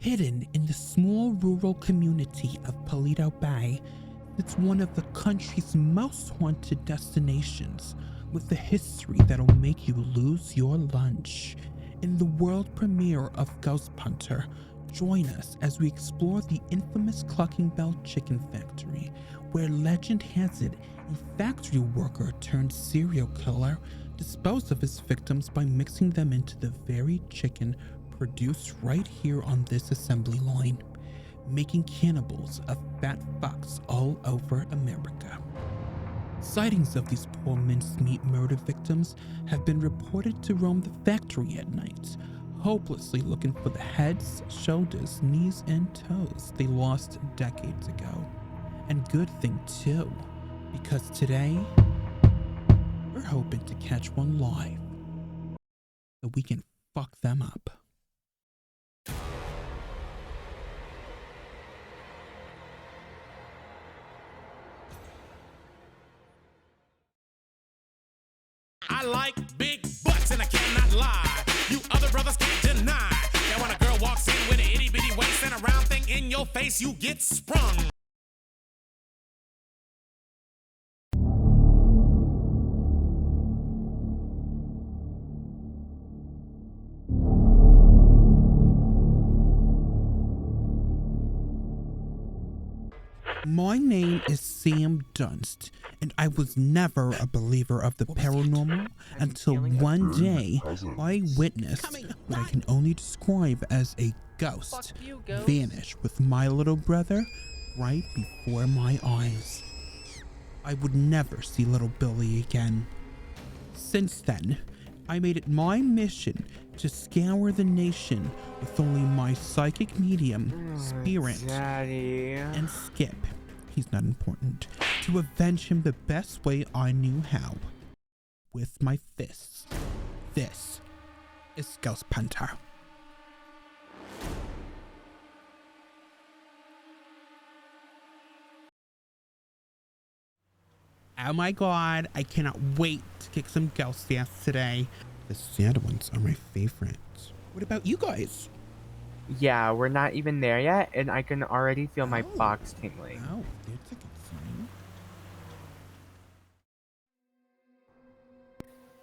Hidden in the small rural community of Paleto Bay, it's one of the country's most haunted destinations, with a history that'll make you lose your lunch. In the world premiere of Ghost Punter, join us as we explore the infamous Clucking Bell Chicken Factory, where legend has it a factory worker turned serial killer disposed of his victims by mixing them into the very chicken produced right here on this assembly line, making cannibals of fat fucks all over America. Sightings of these poor mincemeat murder victims have been reported to roam the factory at night, hopelessly looking for the heads, shoulders, knees, and toes they lost decades ago. And good thing too, because today, we're hoping to catch one live, so we can fuck them up. I like big butts and I cannot lie. You other brothers can't deny that when a girl walks in with an itty bitty waist and a round thing in your face, you get sprung. My name is Sam Dunst, and I was never a believer of the paranormal until one day I witnessed what I can only describe as a ghost vanish with my little brother right before my eyes. I would never see little Billy again. Since then, I made it my mission to scour the nation with only my psychic medium, Spirit, and Skip, he's not important, to avenge him the best way I knew how, with my fists. This is Ghost Punter. Oh my god, I cannot wait to kick some ghost ass today. The sad ones are my favorites. What about you guys? Yeah, we're not even there yet, and I can already feel my box tingling. Oh, that's a good sign.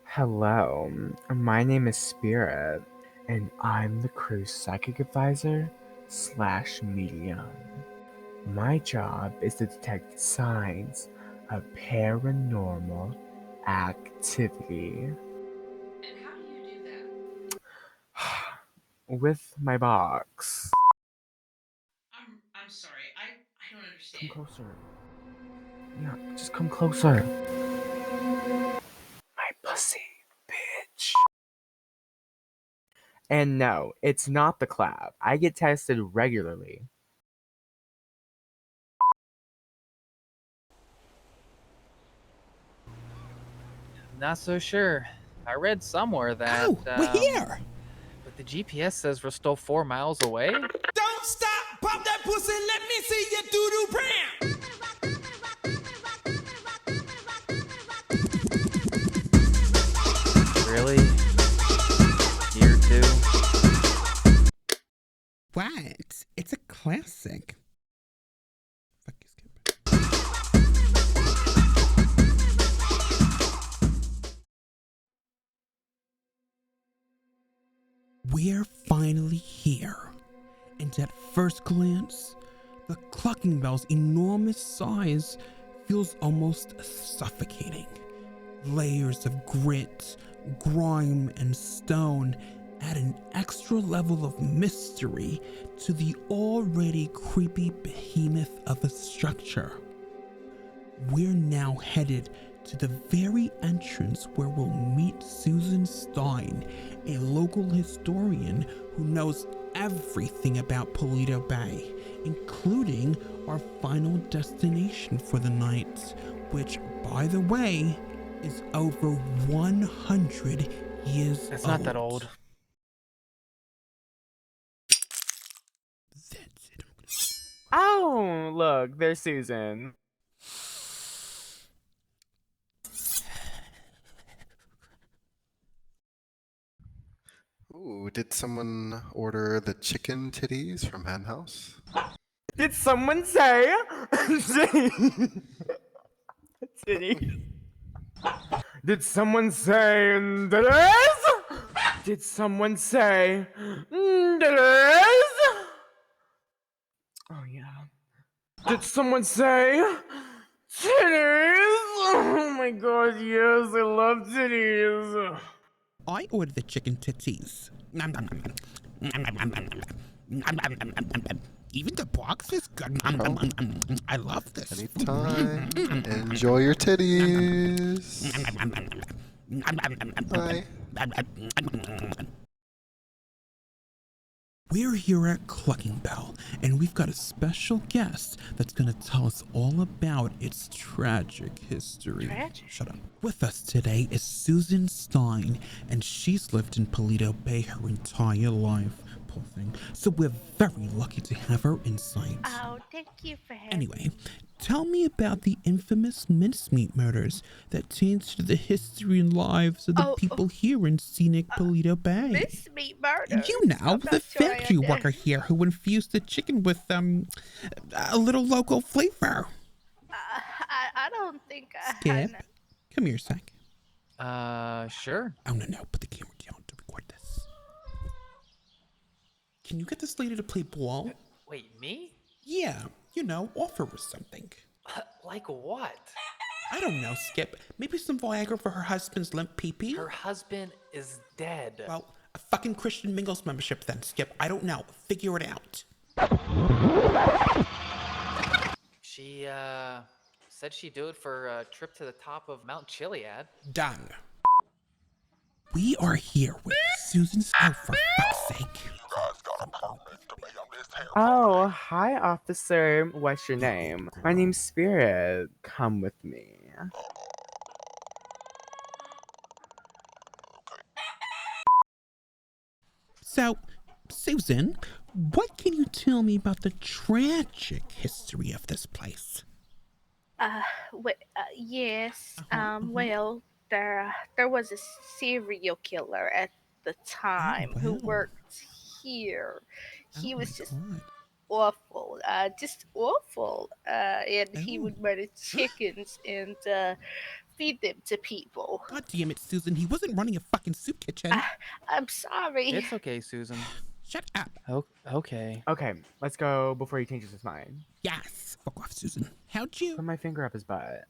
Hello, my name is Spirit, and I'm the crew's psychic advisor / medium. My job is to detect signs of paranormal activity. And how do you do that? With my box. I'm sorry. I don't understand. Come closer. Yeah, just come closer. My pussy, bitch. And no, it's not the clap. I get tested regularly. Not so sure. I read somewhere that. Oh, we're here! But the GPS says we're still 4 miles away. Don't stop, pop that pussy, let me see your doo-doo brand. Really? Year 2? What? It's a classic. Fuck you, Skip. We're finally here, and at first glance, the Clucking Bell's enormous size feels almost suffocating. Layers of grit, grime, and stone add an extra level of mystery to the already creepy behemoth of a structure. We're now headed to the very entrance where we'll meet Susan Stein, a local historian who knows everything about Paleto Bay, including our final destination for the night, which, by the way, is over 100 years old. It's not that old. That's it. Oh, look, there's Susan. Ooh, Ooh, did someone order the chicken titties from Hen House? Did someone say titty? Did someone say titties? Did someone say titties? Oh yeah. Did someone say titties? Oh my god, yes, I love titties. I ordered the chicken titties. Nom, nom, nom, nom. Nom, nom, nom, nom, nom. Nom, nom, nom, nom, nom, nom. Even the box is good. Nom, nom, nom, nom, nom. I love this. Anytime. Enjoy your titties. Nom, nom, nom, nom, nom. Nom, nom, nom, nom, nom. Bye. Nom, nom, nom, nom, nom. We're here at Clucking Bell, and we've got a special guest that's going to tell us all about its tragic history. Tragic? Shut up. With us today is Susan Stein, and she's lived in Paleto Bay her entire life. Poor thing. So we're very lucky to have her insight. Oh, thank you for having Anyway, tell me about the infamous mincemeat murders that changed the history and lives of the people here in scenic Paleto Bay. mincemeat murder. You know, the factory worker here who infused the chicken with, a little local flavor. I don't think I... Skip, come here a sec. Sure. Oh, no, put the camera down to record this. Can you get this lady to play ball? Wait, me? Yeah, you know, offer her something. Like what? I don't know, Skip. Maybe some Viagra for her husband's limp pee-pee? Her husband is dead. Well, a fucking Christian Mingles membership then, Skip. I don't know. Figure it out. She, said she'd do it for a trip to the top of Mount Chiliad. Done. We are here with Susan. Oh, for fuck's sake. Oh, hi, officer. What's your name? My name's Spirit. Come with me. So, Susan, what can you tell me about the tragic history of this place? Yes. Well, there was a serial killer at the time who wow. worked here. He Oh was my just God. awful, and he Oh. would murder chickens and feed them to people. God damn it, Susan. He wasn't running a fucking soup kitchen. I'm sorry. It's okay, Susan. Shut up. Okay. Okay, let's go before he changes his mind. Yes. Fuck off, Susan. How'd you? Put my finger up his butt.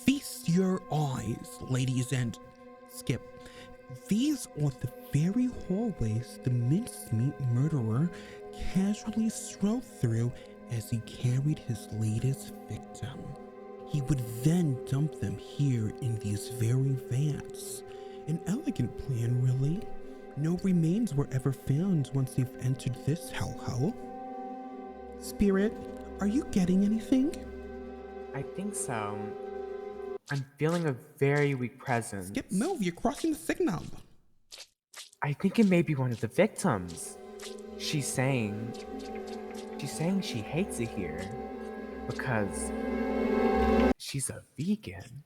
Feast your eyes, ladies and... Skip. These are the very hallways the mincemeat murderer casually strode through as he carried his latest victim. He would then dump them here in these very vats. An elegant plan, really. No remains were ever found once they've entered this hellhole. Spirit, are you getting anything? I think so. I'm feeling a very weak presence. Skip, move, you're crossing the signal. I think it may be one of the victims. She's saying she hates it here because she's a vegan.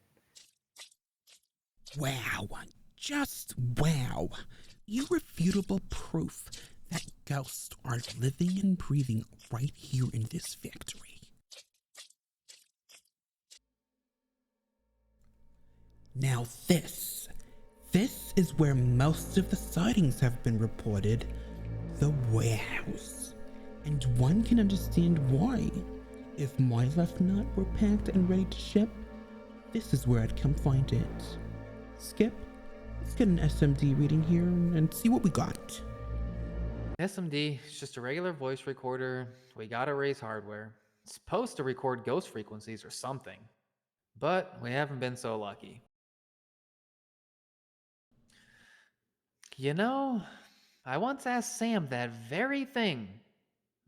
Wow, just wow. Irrefutable proof that ghosts are living and breathing right here in this factory. Now this is where most of the sightings have been reported, the warehouse. And one can understand why. If my left nut were packed and ready to ship, this is where I'd come find it. Skip, let's get an SMD reading here and see what we got. SMD is just a regular voice recorder. We gotta raise hardware. It's supposed to record ghost frequencies or something. But we haven't been so lucky. You know, I once asked Sam that very thing,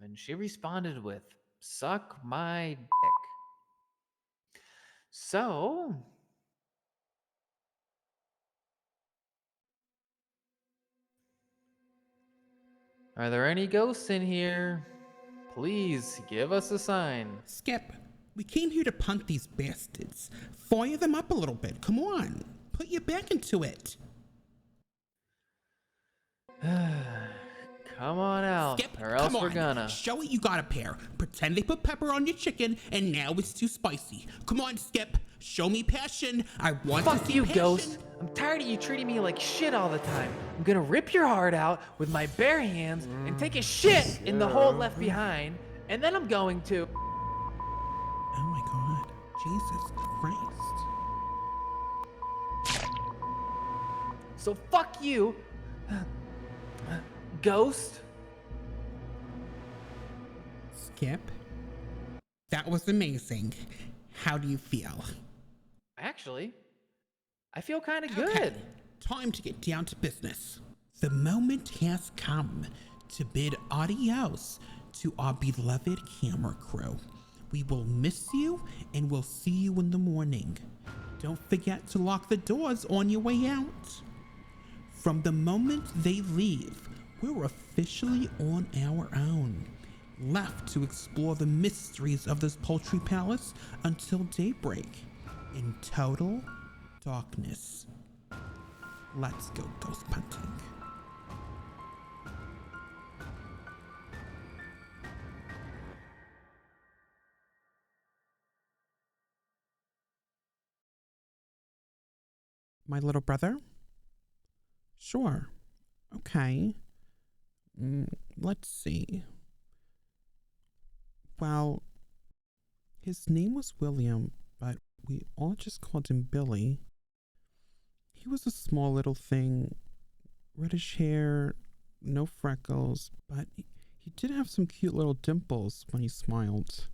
and she responded with, "Suck my dick." So, are there any ghosts in here? Please give us a sign. Skip, we came here to punt these bastards. Fire them up a little bit. Come on. Put your back into it. Come on out, Skip, or else come we're on. gonna. Show what you got up here. Pretend they put pepper on your chicken and now it's too spicy. Come on, Skip. Show me passion. I want to Fuck see you, passion. Ghost. I'm tired of you treating me like shit all the time. I'm gonna rip your heart out with my bare hands and take a shit in the hole left behind, and then I'm going to. Oh my god. Jesus Christ. So fuck you, Ghost. Skip, that was amazing. How do you feel? Actually, I feel kind of Okay, good. time to get down to business. The moment has come to bid adios to our beloved camera crew. We will miss you and we'll see you in the morning. Don't forget to lock the doors on your way out. From the moment they leave, we're officially on our own, left to explore the mysteries of this poultry palace until daybreak, in total darkness. Let's go ghost hunting. My little brother? Sure. Okay. Let's see. Well, his name was William, but we all just called him Billy. He was a small little thing, reddish hair, no freckles, but he did have some cute little dimples when he smiled.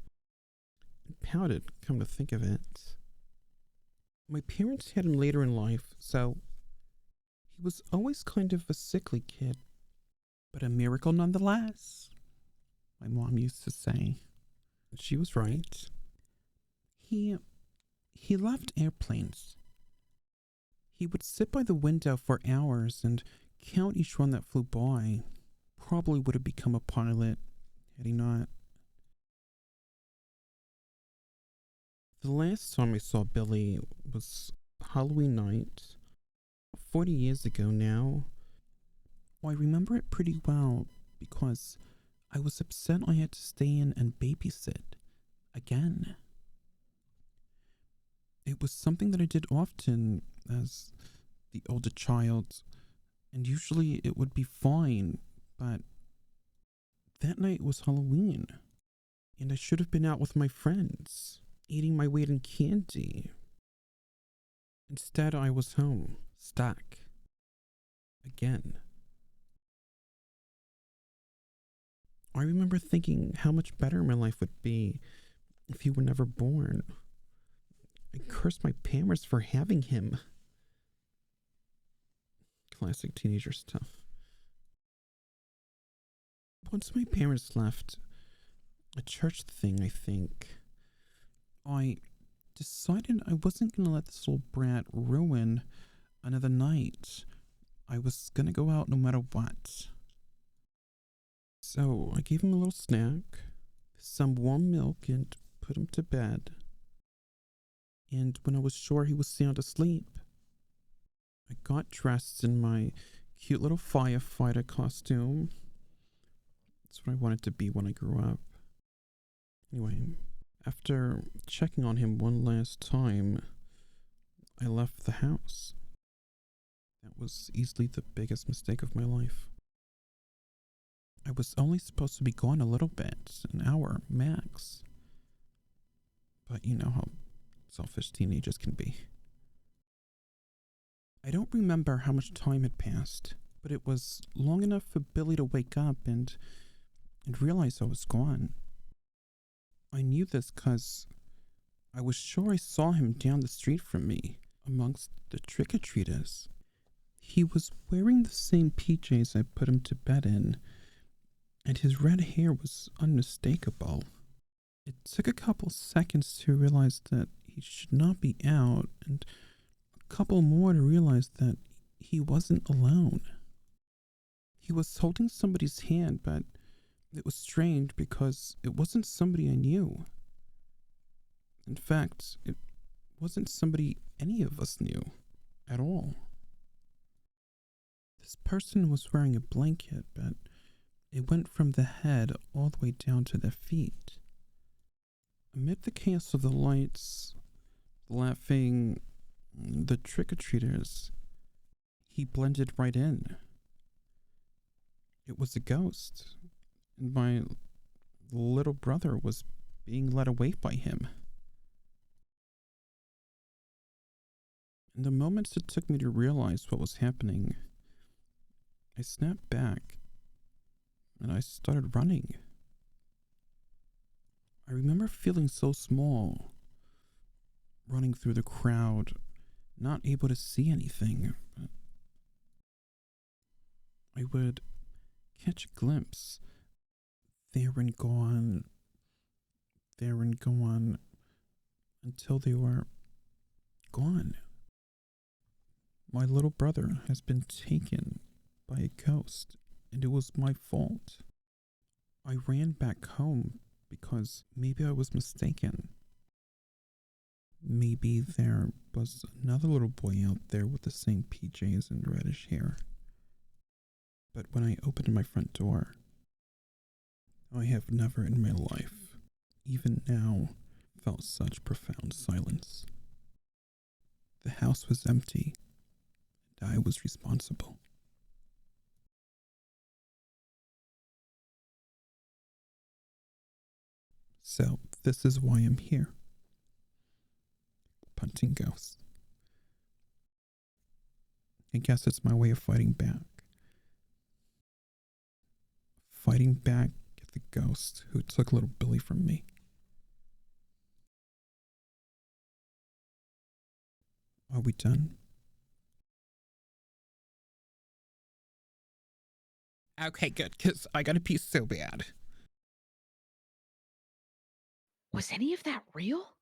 And pouted, come to think of it. My parents had him later in life, so he was always kind of a sickly kid, but a miracle nonetheless, my mom used to say. She was right. He loved airplanes. He would sit by the window for hours and count each one that flew by. Probably would have become a pilot had he not. The last time I saw Billy was Halloween night, 40 years ago now. I remember it pretty well because I was upset I had to stay in and babysit again. It was something that I did often as the older child, and usually it would be fine, but that night was Halloween, and I should have been out with my friends, eating my weight in candy. Instead, I was home, stuck. Again. I remember thinking how much better my life would be if he were never born. I cursed my parents for having him. Classic teenager stuff. Once my parents left, a church thing, I think, I decided I wasn't going to let this little brat ruin another night. I was going to go out no matter what. So I gave him a little snack, some warm milk, and put him to bed. And when I was sure he was sound asleep, I got dressed in my cute little firefighter costume. That's what I wanted to be when I grew up. Anyway, after checking on him one last time, I left the house. That was easily the biggest mistake of my life. I was only supposed to be gone a little bit, an hour max. But you know how selfish teenagers can be. I don't remember how much time had passed, but it was long enough for Billy to wake up and realize I was gone. I knew this because I was sure I saw him down the street from me amongst the trick-or-treaters. He was wearing the same PJs I put him to bed in, and his red hair was unmistakable. It took a couple seconds to realize that he should not be out, and a couple more to realize that he wasn't alone. He was holding somebody's hand, but It was strange because it wasn't somebody I knew. In fact, it wasn't somebody any of us knew at all. This person was wearing a blanket, but it went from the head all the way down to the feet. Amid the chaos of the lights, laughing, the trick-or-treaters, he blended right in. It was a ghost, and my little brother was being led away by him. In the moments it took me to realize what was happening, I snapped back and I started running. I remember feeling so small, running through the crowd, not able to see anything. But I would catch a glimpse, there and gone, there and gone, until they were gone. My little brother has been taken by a ghost, and it was my fault. I ran back home because maybe I was mistaken. Maybe there was another little boy out there with the same PJs and reddish hair. But when I opened my front door, I have never in my life, even now, felt such profound silence. The house was empty, and I was responsible. So, this is why I'm here. Punting ghosts. I guess it's my way of fighting back. Fighting back at the ghost who took little Billy from me. Are we done? Okay, good, because I gotta pee so bad. Was any of that real?